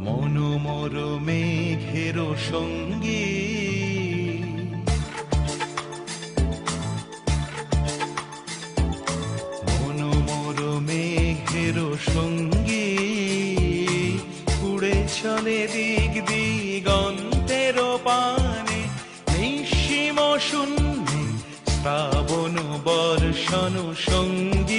মনোমর মেঘের সঙ্গী মনোমর মেঘের সঙ্গী উড়ে চলে দিক দিগন্তের পানে নিঃসীম শূন্যে শ্রাবণ বর্ষণ সঙ্গী